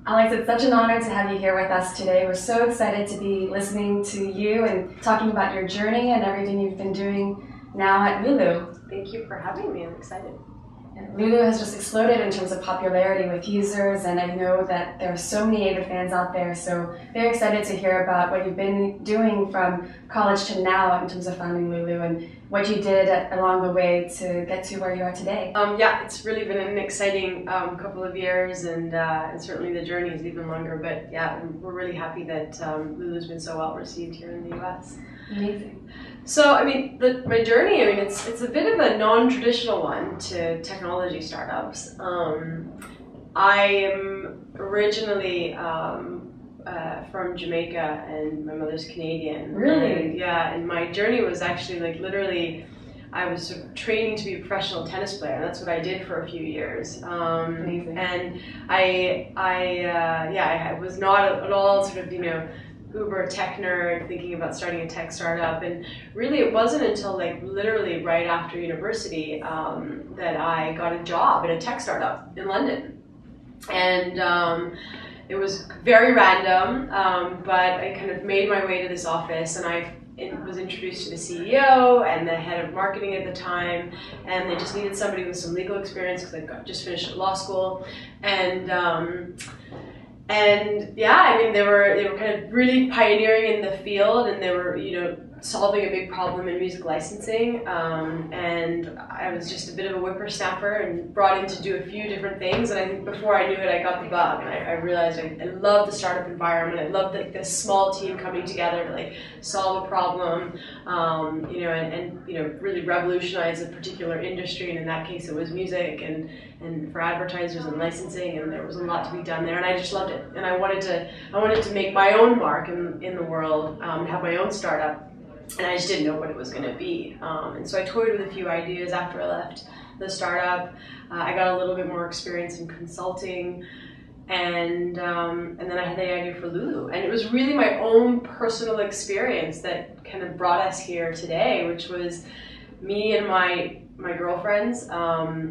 Alex, it's such an honor to have you here with us today. We're so excited to be listening to you and talking about your journey and everything you've been doing now at Lulu. Thank you for having me. I'm excited. Lulu has just exploded in terms of popularity with users, and I know that there are so many avid fans out there, so very excited to hear about what you've been doing from college to now in terms of founding Lulu and what you did along the way to get to where you are today. Yeah, it's really been an exciting couple of years, and certainly the journey is even longer, but yeah, we're really happy that Lulu's been so well received here in the US. Amazing. So, I mean, my journey, it's a bit of a non-traditional one to technology startups. I am originally from Jamaica, and my mother's Canadian. Really? And, yeah, and my journey was actually like literally, I was sort of training to be a professional tennis player. That's what I did for a few years. Amazing. And I was not at all sort of, uber tech nerd thinking about starting a tech startup, and really it wasn't until like literally right after university that I got a job at a tech startup in London, and it was very random, but I kind of made my way to this office, and I was introduced to the CEO and the head of marketing at the time, and they just needed somebody with some legal experience because I just finished law school, and yeah, I mean, they were kind of really pioneering in the field, and they were, solving a big problem in music licensing. And I was just a bit of a whippersnapper and brought in to do a few different things. And I think before I knew it, I got the bug, and I realized I love the startup environment. I love this small team coming together to like solve a problem, and really revolutionize a particular industry. And in that case, it was music and for advertisers and licensing, and there was a lot to be done there, and I just loved it. And I wanted to make my own mark in the world, have my own startup, and I just didn't know what it was going to be. And so I toyed with a few ideas after I left the startup. I got a little bit more experience in consulting, and then I had the idea for Lulu, and it was really my own personal experience that kind of brought us here today, which was me and my girlfriends.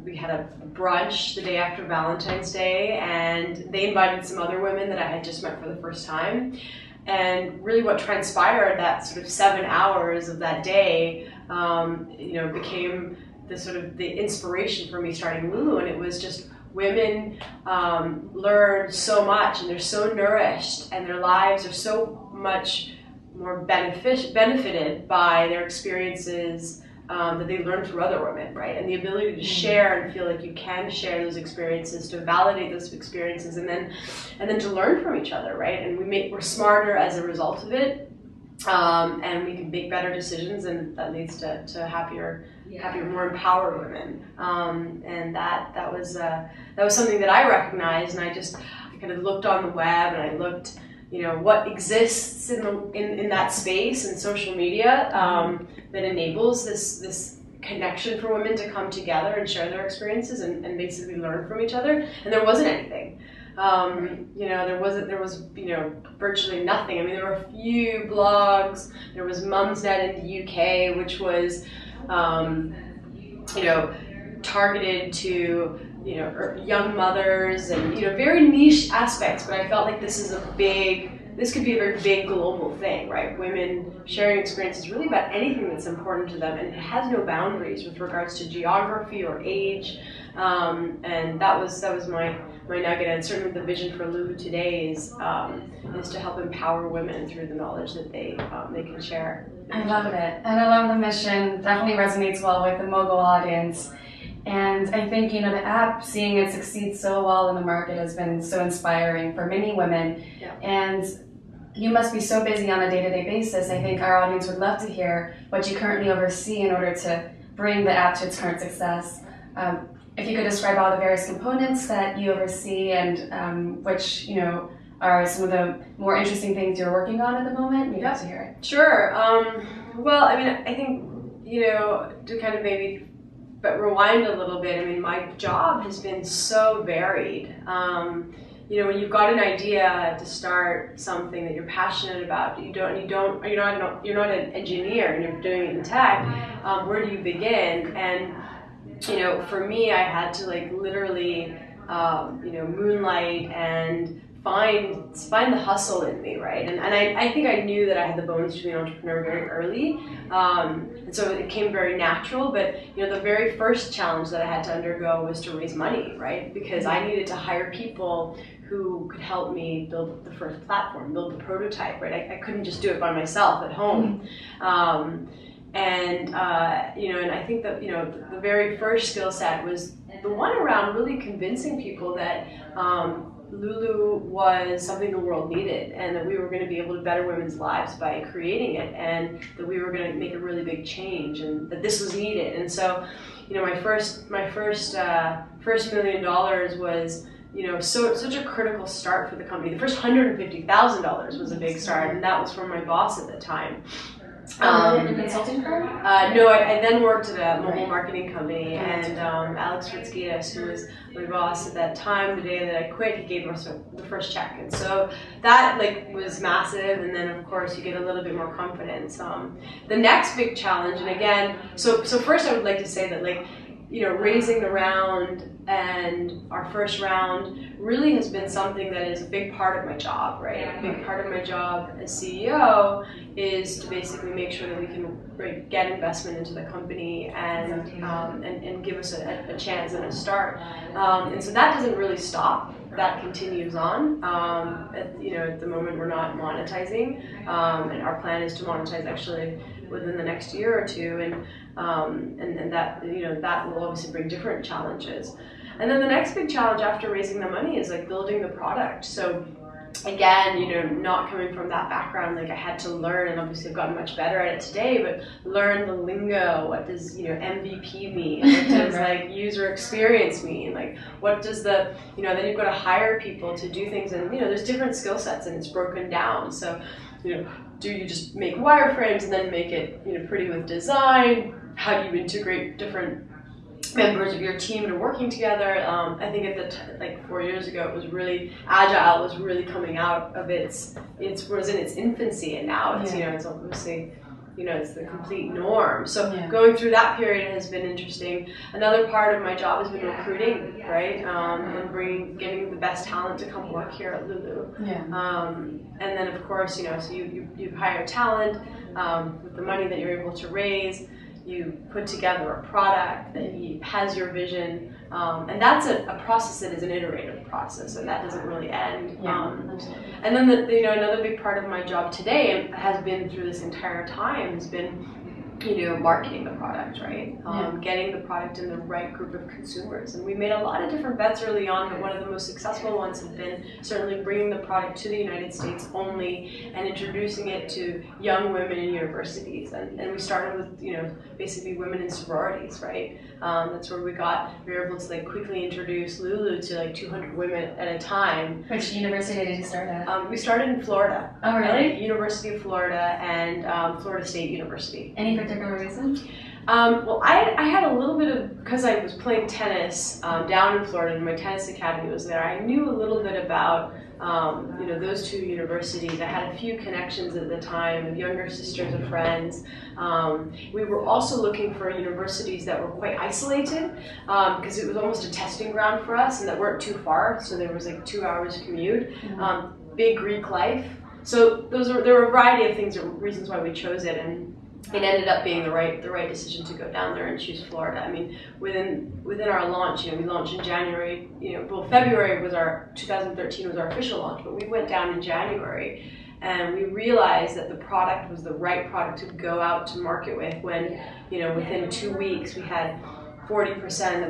We had a brunch the day after Valentine's Day, and they invited some other women that I had just met for the first time. And really what transpired that sort of 7 hours of that day, became the inspiration for me starting Lulu. And it was just women learn so much, and they're so nourished, and their lives are so much more benefited by their experiences that they learn through other women, right? And the ability to share and feel like you can share those experiences, to validate those experiences, and then to learn from each other, right? And we're smarter as a result of it, and we can make better decisions, and that leads to happier, more empowered women. And that was something that I recognized, and I kind of looked on the web, and I looked, what exists in that space in social media that enables this connection for women to come together and share their experiences and basically learn from each other. And there wasn't anything. There was virtually nothing. I mean, there were a few blogs. There was Mumsnet in the UK, which was targeted to young mothers and very niche aspects, but I felt like this could be a very big global thing, right? Women sharing experiences really about anything that's important to them, and it has no boundaries with regards to geography or age, and that was my nugget. And certainly the vision for Lulu today is to help empower women through the knowledge that they can share. I love it, and I love the mission. Definitely resonates well with the Mogul audience. And I think, the app, seeing it succeed so well in the market has been so inspiring for many women. Yeah. And you must be so busy on a day-to-day basis. I think our audience would love to hear what you currently oversee in order to bring the app to its current success. If you could describe all the various components that you oversee and which, are some of the more interesting things you're working on at the moment, we'd love to hear it. Sure. Well, I think, to kind of maybe rewind a little bit, my job has been so varied. When you've got an idea to start something that you're passionate about, you're not an engineer and you're doing it in tech, where do you begin? And for me, I had to literally moonlight and find the hustle in me, right? And I think I knew that I had the bones to be an entrepreneur very early, and so it came very natural. But the very first challenge that I had to undergo was to raise money, right? Because I needed to hire people who could help me build the first platform, build the prototype, right? I couldn't just do it by myself at home. And I think that the very first skill set was the one around really convincing people that Lulu was something the world needed, and that we were going to be able to better women's lives by creating it, and that we were going to make a really big change, and that this was needed. And so, my first $1 million was such a critical start for the company. The first $150,000 was a big start, and that was from my boss at the time. A consulting firm? No, I then worked at a Mogul marketing company, and Alex Fitzgibbs, who was my boss at that time, the day that I quit, he gave us the first check, and so that was massive. And then of course you get a little bit more confidence. The next big challenge, and again, so first I would like to say that raising the round and our first round really has been something that is a big part of my job, right? A big part of my job as CEO is to basically make sure that we can get investment into the company and give us a chance and a start. And so that doesn't really stop. That continues on. At the moment we're not monetizing, and our plan is to monetize actually within the next year or two, and that that will obviously bring different challenges. And then the next big challenge after raising the money is building the product. So again, not coming from that background, I had to learn, and obviously I've gotten much better at it today, but learn the lingo. What does MVP mean? What does user experience mean? What does then you've got to hire people to do things, and there's different skill sets, and it's broken down. So do you just make wireframes and then make it pretty with design? How do you integrate different members of your team to working together? I think at the 4 years ago, it was really agile was really coming out of it was in its infancy, and now it's it's obviously it's the complete norm. So going through that period has been interesting. Another part of my job has been recruiting, right? And getting the best talent to come work here at Lulu. And then of course, so you hire talent with the money that you're able to raise. You put together a product that has your vision, and that's a process that is an iterative process, and that doesn't really end. And then another big part of my job today, and has been through this entire time, has been marketing the product, right? Getting the product in the right group of consumers. And we made a lot of different bets early on, but one of the most successful ones has been certainly bringing the product to the United States only and introducing it to young women in universities. And we started with, basically women in sororities, right? That's where we were able to quickly introduce Lulu to 200 women at a time. Which university did you start at? We started in Florida. Oh, really? University of Florida and Florida State University. Any particular reason? Well, I had a little bit of, because I was playing tennis down in Florida, and my tennis academy was there. I knew a little bit about those two universities. I had a few connections at the time with younger sisters and friends. We were also looking for universities that were quite isolated, because it was almost a testing ground for us, and that weren't too far. So there was 2 hours commute. Big Greek life. So there were a variety of things, reasons why we chose it, and it ended up being the right decision to go down there and choose Florida. I mean, within our launch, we launched in January. February was 2013 was our official launch, but we went down in January, and we realized that the product was the right product to go out to market with. When within 2 weeks we had 40%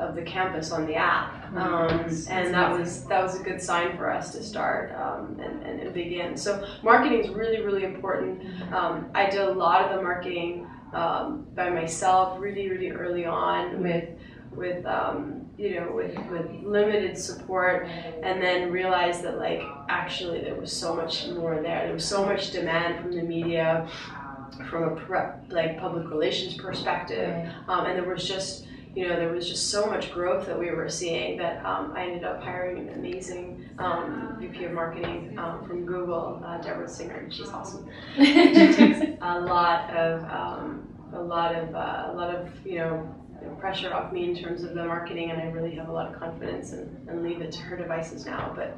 of the campus on the app, and that was a good sign for us to start and begin. So marketing is really, really important. I did a lot of the marketing by myself, really, really early on with limited support, and then realized that actually there was so much more there. There was so much demand from the media, from a public relations perspective, and there was just so much growth that we were seeing that I ended up hiring an amazing VP of marketing from Google, Deborah Singer, and she's awesome. She takes a lot of pressure off me in terms of the marketing, and I really have a lot of confidence and leave it to her devices now. But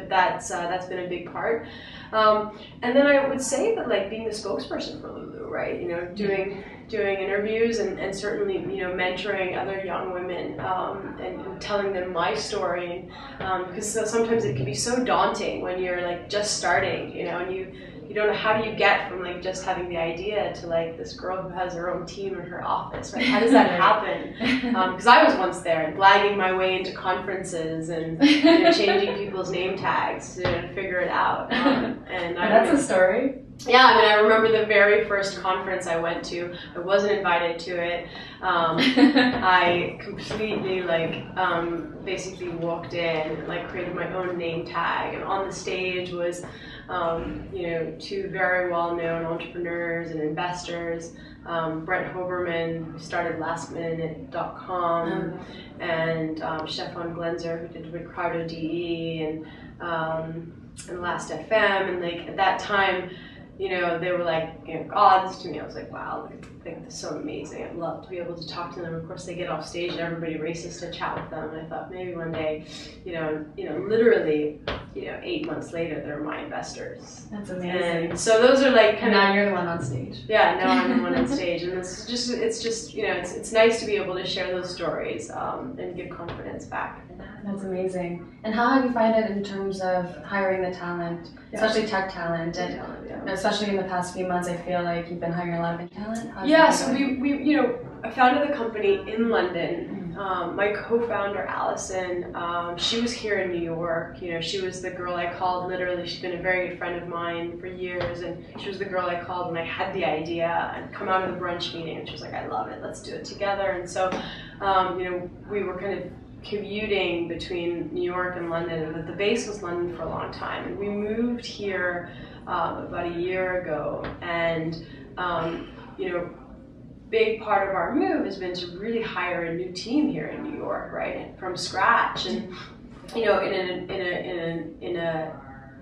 that's been a big part. And then I would say that like being the spokesperson for Lulu, right? You know, doing interviews and certainly, you know, mentoring other young women and telling them my story, because sometimes it can be so daunting when you're like just starting, you know, and you don't know how do you get from like just having the idea to like this girl who has her own team in her office, right? How does that happen? Because I was once there and blagging my way into conferences and, you know, changing people's name tags to figure it out. And that's a story. Yeah, I mean, I remember the very first conference I went to. I wasn't invited to it. I completely basically walked in and like created my own name tag, and on the stage was you know, two very well-known entrepreneurs and investors, Brent Hoberman, who started lastminute.com, and Stefan Glenzer, who did Ricardo DE and Last FM, and like at that time, you know, they were like, you know, gods to me. I was like, wow, I think this is so amazing. I'd love to be able to talk to them. Of course, they get off stage and everybody races to chat with them. And I thought maybe one day, you know, literally, you know, 8 months later, they're my investors. That's amazing. And so those are like kind of. Now you're the one on stage. Yeah, now I'm the one on stage, and it's just, you know, it's nice to be able to share those stories and give confidence back. That's amazing. And how have you found it in terms of hiring the talent, especially tech talent, and especially in the past few months? I feel like you've been hiring a lot of talent. So we you know, I founded the company in London. My co-founder Allison, she was here in New York. You know, she was the girl I called. Literally, she's been a very good friend of mine for years, and she was the girl I called when I had the idea and come out of the brunch meeting, and she was like, "I love it. Let's do it together." And so, you know, we were kind of commuting between New York and London, and the base was London for a long time. And we moved here about a year ago, and you know, big part of our move has been to really hire a new team here in New York, right, from scratch. And you know, in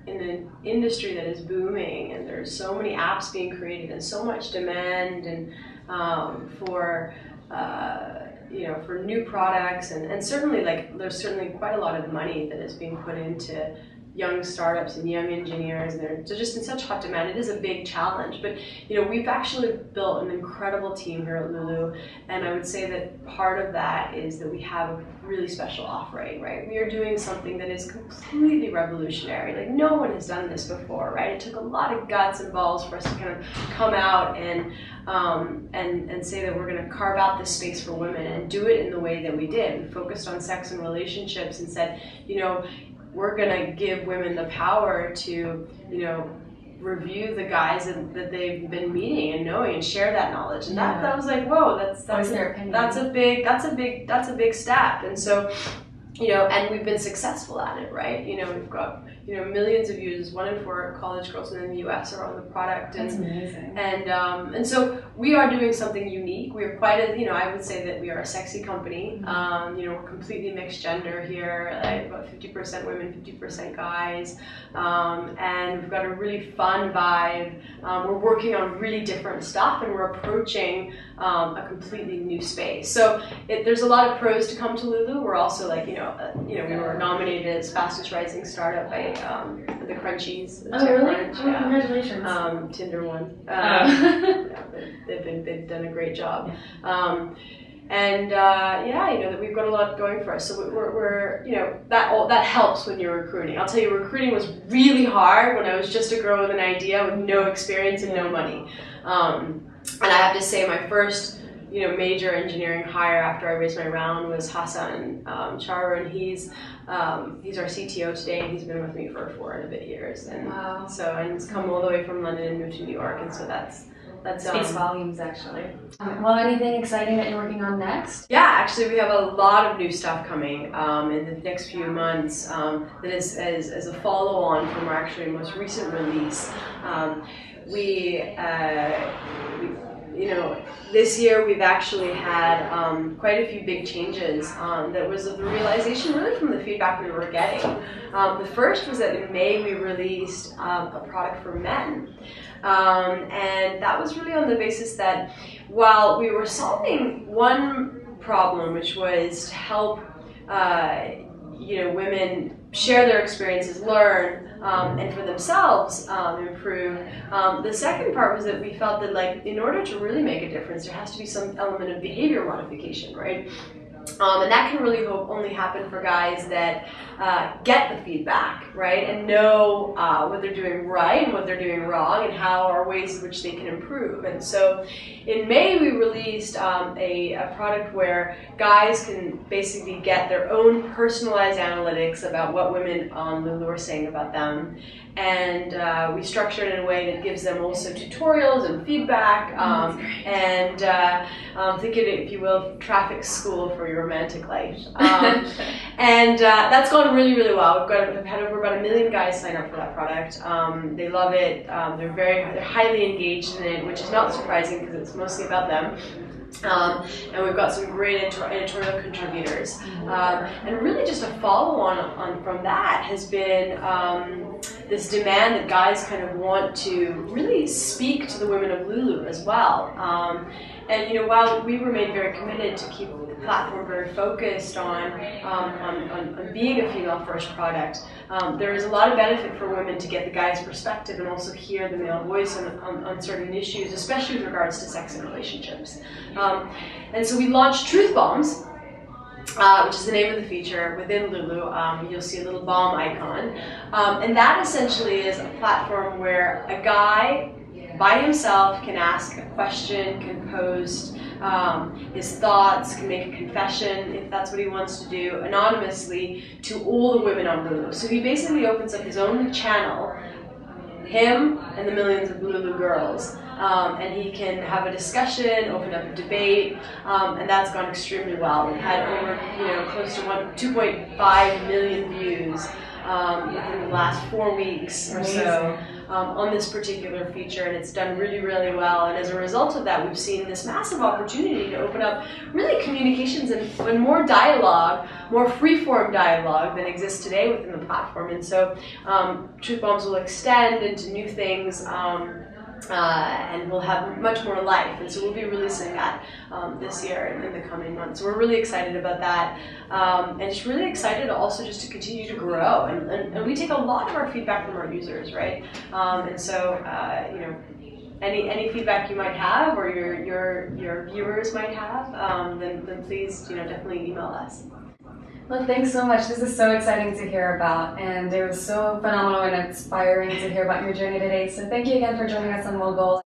an industry that is booming, and there's so many apps being created and so much demand, and for you know, for new products, and certainly like there's certainly quite a lot of money that is being put into young startups and young engineers, and they're just in such hot demand. It is a big challenge, but you know, we've actually built an incredible team here at Lulu, and I would say that part of that is that we have a really special offering, right? We are doing something that is completely revolutionary. Like no one has done this before, right? It took a lot of guts and balls for us to kind of come out and say that we're going to carve out this space for women and do it in the way that we did. We focused on sex and relationships and said, you know, we're going to give women the power to, you know, review the guys that they've been meeting and knowing and share that knowledge. And that was like, whoa, that's a big step. And so, you know, and we've been successful at it, right? You know, we've got, you know, millions of users. 1 in 4 college girls in the US are on the product. That's amazing. And so we are doing something unique. We are quite a, you know, I would say that we are a sexy company. You know, we're completely mixed gender here, like about 50% women, 50% guys. And we've got a really fun vibe. We're working on really different stuff, and we're approaching a completely new space. So there's a lot of pros to come to Lulu. We're also like, you know, we were nominated as fastest rising startup by the Crunchies. Oh, really? Crunch, oh, congratulations. Tinder won. Yeah, they've done a great job. And yeah, you know, that we've got a lot going for us. So we're you know, that helps when you're recruiting. I'll tell you, recruiting was really hard when I was just a girl with an idea with no experience and no money. And I have to say, my first, you know, major engineering hire after I raised my round was Hassan Charver, and he's our CTO today, and he's been with me for 4 and a bit years. And wow. So, and he's come all the way from London and moved to New York, and so that's speaks volumes, actually. Well, anything exciting that you're working on next? Yeah, actually, we have a lot of new stuff coming in the next few months. That is as a follow-on from our actually most recent release. this year we've actually had quite a few big changes. That was the realization really from the feedback we were getting. The first was that in May we released a product for men. And that was really on the basis that while we were solving one problem, which was to help women share their experiences, learn, and for themselves improve. The second part was that we felt that, like, in order to really make a difference, there has to be some element of behavior modification, right? And that can really only happen for guys that get the feedback, right, and know what they're doing right and what they're doing wrong, and how are ways in which they can improve. And so in May we released a product where guys can basically get their own personalized analytics about what women on Lulu are saying about them. And we structured it in a way that gives them also tutorials and feedback, and think of it, if you will, traffic school for your romantic life. And that's gone really, really well. We've had over about 1 million guys sign up for that product. They love it. They're highly engaged in it, which is not surprising because it's mostly about them. And we've got some great editorial contributors. And really just a follow-on from that has been this demand that guys kind of want to really speak to the women of Lulu as well. And while we remain very committed to keep the platform very focused on being a female-first product, there is a lot of benefit for women to get the guy's perspective and also hear the male voice on certain issues, especially with regards to sex and relationships. And so we launched Truth Bombs, which is the name of the feature within Lulu. You'll see a little bomb icon. And that essentially is a platform where a guy by himself can ask a question, can post his thoughts, can make a confession if that's what he wants to do, anonymously to all the women on Lulu. So he basically opens up his own channel, him and the millions of Lulu girls. And he can have a discussion, open up a debate, and that's gone extremely well. We've had over, close to 2.5 million views within the last 4 weeks or so on this particular feature, and it's done really, really well. And as a result of that, we've seen this massive opportunity to open up really communications and more dialogue, more free-form dialogue than exists today within the platform. And so Truth Bombs will extend into new things. And we'll have much more life, and so we'll be releasing that this year and in the coming months. So we're really excited about that, and just really excited also just to continue to grow. And we take a lot of our feedback from our users, right? And so any feedback you might have, or your viewers might have, then please definitely email us. Well, thanks so much. This is so exciting to hear about, and it was so phenomenal and inspiring to hear about your journey today. So thank you again for joining us on Mogul.